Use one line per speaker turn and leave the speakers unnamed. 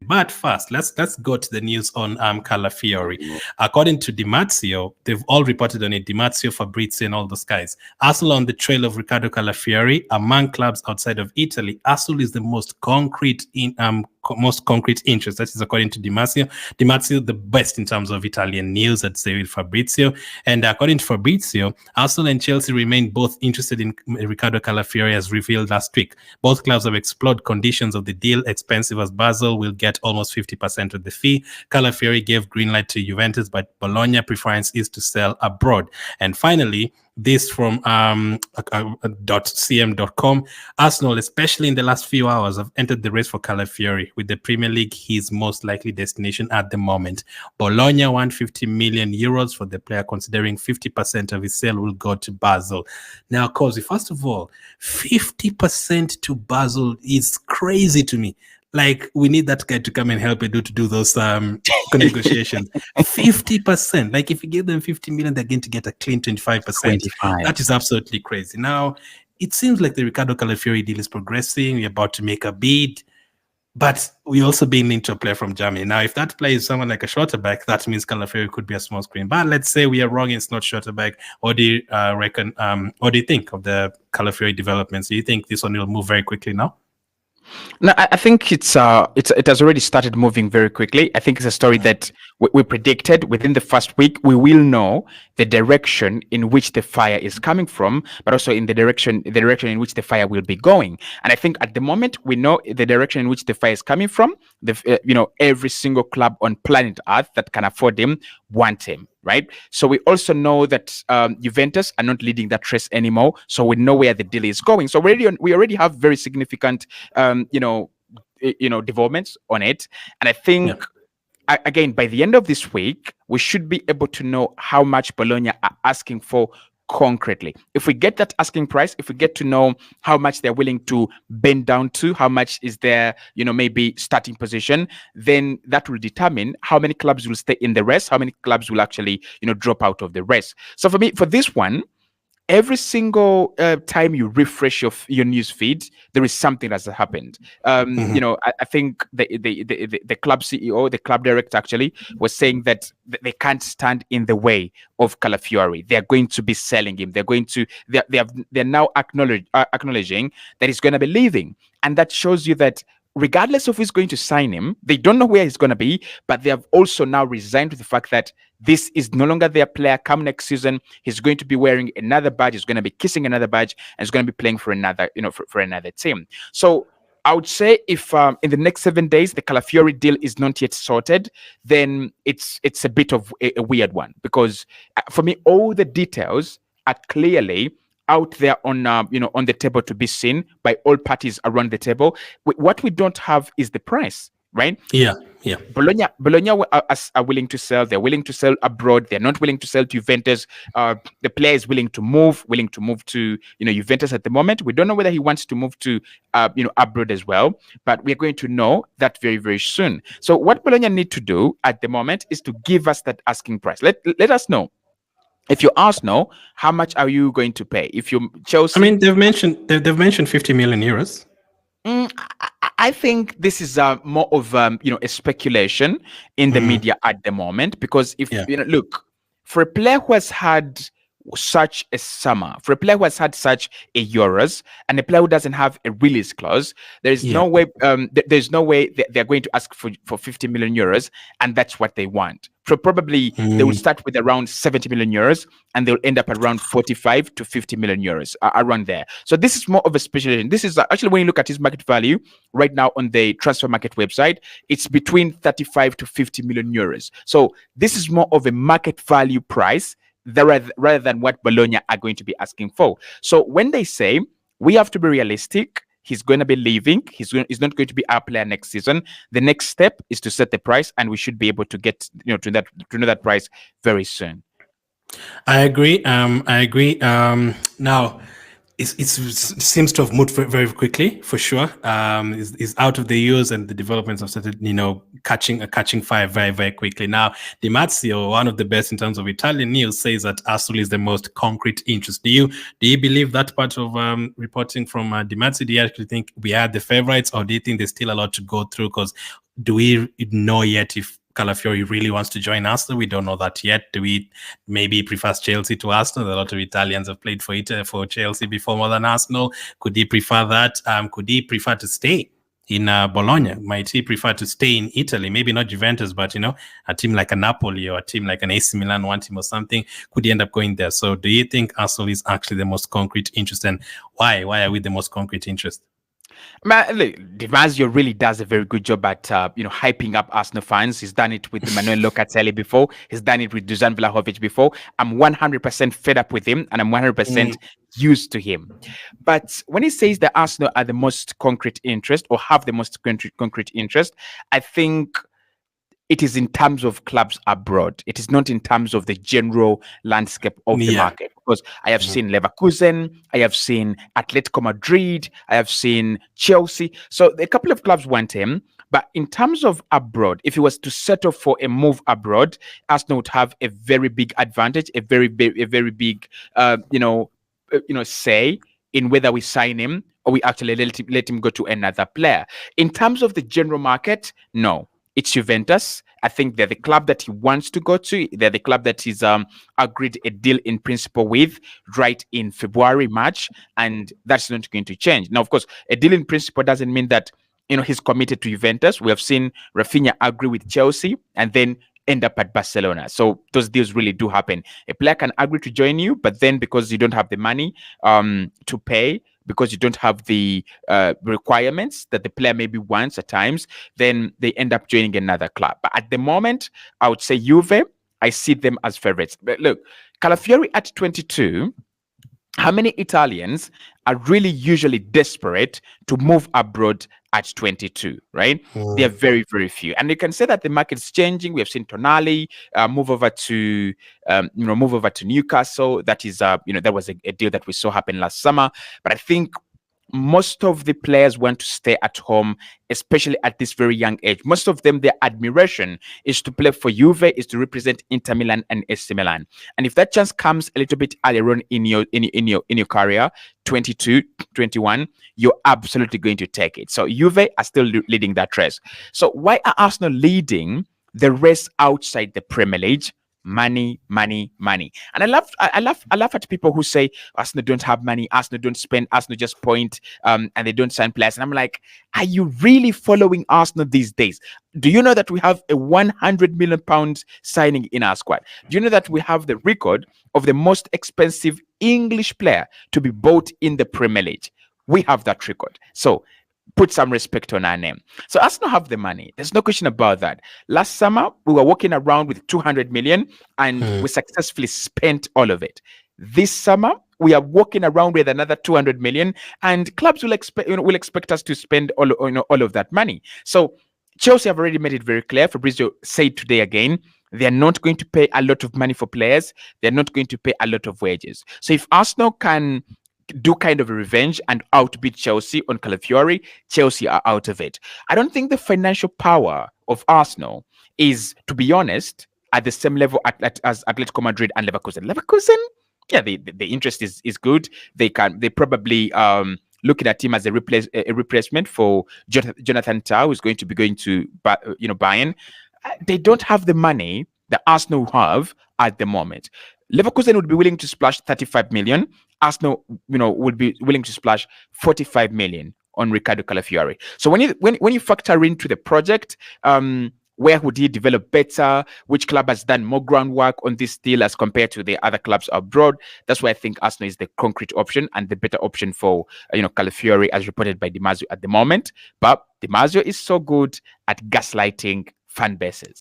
But first, let's go to the news on Calafiori. According to Di Marzio, they've all reported on it. Di Marzio, Fabrizio, and all those guys. Arsenal on the trail of Riccardo Calafiori. Among clubs outside of Italy, Arsenal is the most concrete interest. That is according to Di Marzio. Di Marzio, the best in terms of Italian news, I'd say, with Fabrizio. And according to Fabrizio, Arsenal and Chelsea remain both interested in Riccardo Calafiori, as revealed last week. Both clubs have explored conditions of the deal, expensive as Basel will get almost 50% of the fee. Calafiori gave green light to Juventus, but Bologna preference is to sell abroad. And finally, this from .cm.com. Arsenal, especially in the last few hours, have entered the race for Calafiori, with the Premier League his most likely destination at the moment. Bologna won 50 million euros for the player, considering 50% of his sale will go to Basel. Now, Cozy, first of all, 50% to Basel is crazy to me. Like, we need that guy to come and help Edu to do those negotiations. 50%. Like, if you give them 50 million, they're going to get a clean 25%. That is absolutely crazy. Now, it seems like the Riccardo Calafiori deal is progressing. We're about to make a bid. But we're also being linked to a player from Germany. Now, if that player is someone like a Schlotterbeck, that means Calafiori could be a small screen. But let's say we are wrong, it's not Schlotterbeck. What do you reckon? What do you think of the Calafiori developments? Do you think this one will move very quickly now?
No, I think it has already started moving very quickly. I think it's a story that we predicted within the first week. We will know the direction in which the fire is coming from, but also in the direction in which the fire will be going. And I think at the moment we know the direction in which the fire is coming from. Every single club on planet Earth that can afford him want him, right? So we also know that Juventus are not leading that race anymore. So we know where the deal is going. So we already have very significant, developments on it. And I think, again, by the end of this week, we should be able to know how much Bologna are asking for concretely. If we get that asking price, if we get to know how much they're willing to bend down to, how much is their, maybe starting position, then that will determine how many clubs will stay in the race, how many clubs will actually, drop out of the race. So for me, for this one, every single time you refresh your news feed, there is something that's happened. I think the club CEO, the club director actually was saying that they can't stand in the way of Calafiori. They are going to be selling him. They're now acknowledging that he's going to be leaving, and that shows you that regardless of who's going to sign him, they don't know where he's going to be, but they have also now resigned to the fact that this is no longer their player. Come next season, he's going to be wearing another badge. He's going to be kissing another badge, and he's going to be playing for another, for another team. So I would say if in the next 7 days the Calafiori deal is not yet sorted, then it's a bit of a weird one, because for me all the details are clearly out there on on the table to be seen by all parties around the table. What we don't have is the price, right?
Yeah.
Bologna are willing to sell. They're willing to sell abroad. They're not willing to sell to Juventus. The player is willing to move to Juventus at the moment. We don't know whether he wants to move to abroad as well, but we're going to know that very, very soon. So what Bologna need to do at the moment is to give us that asking price. Let us know. If you Arsenal, how much are you going to pay? If you Chelsea,
I mean, they've mentioned 50 million euros.
I think this is more of a speculation in the media at the moment, because if look, for a player who has had such a summer, for a player who has had such a Euros, and a player who doesn't have a release clause, there's no way they're going to ask for 50 million euros, and that's what they want. So probably they will start with around 70 million euros, and they'll end up around 45 to 50 million euros, around there. So this is more of a speculation. This is actually, when you look at his market value right now on the transfer market website, it's between 35 to 50 million euros. So this is more of a market value price rather than what Bologna are going to be asking for. So when they say we have to be realistic, he's going to be leaving, he's not going to be our player next season, the next step is to set the price, and we should be able to get to know that price very soon.
I agree. Now, it seems to have moved very, very quickly, for sure. Is out of the years, and the developments have started, catching fire very, very quickly. Now, Di Marzio, one of the best in terms of Italian news, says that Arsenal is the most concrete interest. Do you believe that part of reporting from Di Marzio? Do you actually think we are the favorites, or do you think there's still a lot to go through? Because do we know yet if Calafiori really wants to join Arsenal? We don't know that yet. Do we maybe he prefers Chelsea to Arsenal? A lot of Italians have played for Chelsea before more than Arsenal. Could he prefer that? Could he prefer to stay in Bologna? Might he prefer to stay in Italy? Maybe not Juventus, but a team like a Napoli or a team like an AC Milan want him or something. Could he end up going there? So do you think Arsenal is actually the most concrete interest, and why? Why are we the most concrete interest?
Look, DiMaggio really does a very good job at hyping up Arsenal fans. He's done it with Manuel Locatelli before. He's done it with Dusan Vlahovic before. I'm 100% fed up with him, and I'm 100% used to him. But when he says that Arsenal are the most concrete interest or have the most concrete interest, I think it is in terms of clubs abroad. It is not in terms of the general landscape of the market. Because I have seen Leverkusen, I have seen Atletico Madrid, I have seen Chelsea. So a couple of clubs want him. But in terms of abroad, if he was to settle for a move abroad, Arsenal would have a very big advantage, a very big, say in whether we sign him or we actually let him go to another player. In terms of the general market, no. It's Juventus. I think they're the club that he wants to go to. They're the club that he's agreed a deal in principle with right in February, March, and that's not going to change. Now, of course, a deal in principle doesn't mean that he's committed to Juventus. We have seen Rafinha agree with Chelsea and then end up at Barcelona. So those deals really do happen. A player can agree to join you, but then because you don't have the money to pay, because you don't have the requirements that the player maybe wants at times, then they end up joining another club. But at the moment, I would say Juve, I see them as favorites. But look, Calafiori at 22, how many Italians are really usually desperate to move abroad at 22, right? There are very, very few. And you can say that the market's changing. We have seen Tonali move over to Newcastle. That is, that was a deal that we saw happen last summer. But I think most of the players want to stay at home, especially at this very young age. Most of them, their admiration is to play for Juve, is to represent Inter Milan and AC Milan. And if that chance comes a little bit earlier on in your career, 22, 21, you're absolutely going to take it. So Juve are still leading that race. So why are Arsenal leading the race outside the Premier League? Money. And I laugh at people who say Arsenal don't have money, Arsenal don't spend, Arsenal just point and they don't sign players. And I'm like, are you really following Arsenal these days? Do you know that we have a £100 million signing in our squad? Do you know that we have the record of the most expensive English player to be bought in the Premier League? We have that record. So put some respect on our name. So Arsenal have the money. There's no question about that. Last summer, we were walking around with 200 million and we successfully spent all of it. This summer, we are walking around with another 200 million and clubs will expect us to spend all of that money. So Chelsea have already made it very clear. Fabrizio said today again, they're not going to pay a lot of money for players. They're not going to pay a lot of wages. So if Arsenal can do kind of a revenge and outbid Chelsea on Calafiori, Chelsea are out of it. I don't think the financial power of Arsenal is, to be honest, at the same level as Atletico Madrid and Leverkusen. Leverkusen, yeah, the interest is good. They probably looking at him as a replacement for Jonathan Tah, who's going to be going to Bayern. They don't have the money that Arsenal have at the moment. Leverkusen would be willing to splash 35 million. Arsenal, would be willing to splash 45 million on Riccardo Calafiori. So when you factor into the project, where would he develop better? Which club has done more groundwork on this deal as compared to the other clubs abroad? That's why I think Arsenal is the concrete option and the better option for Calafiori, as reported by DiMaggio at the moment. But DiMaggio is so good at gaslighting fan bases.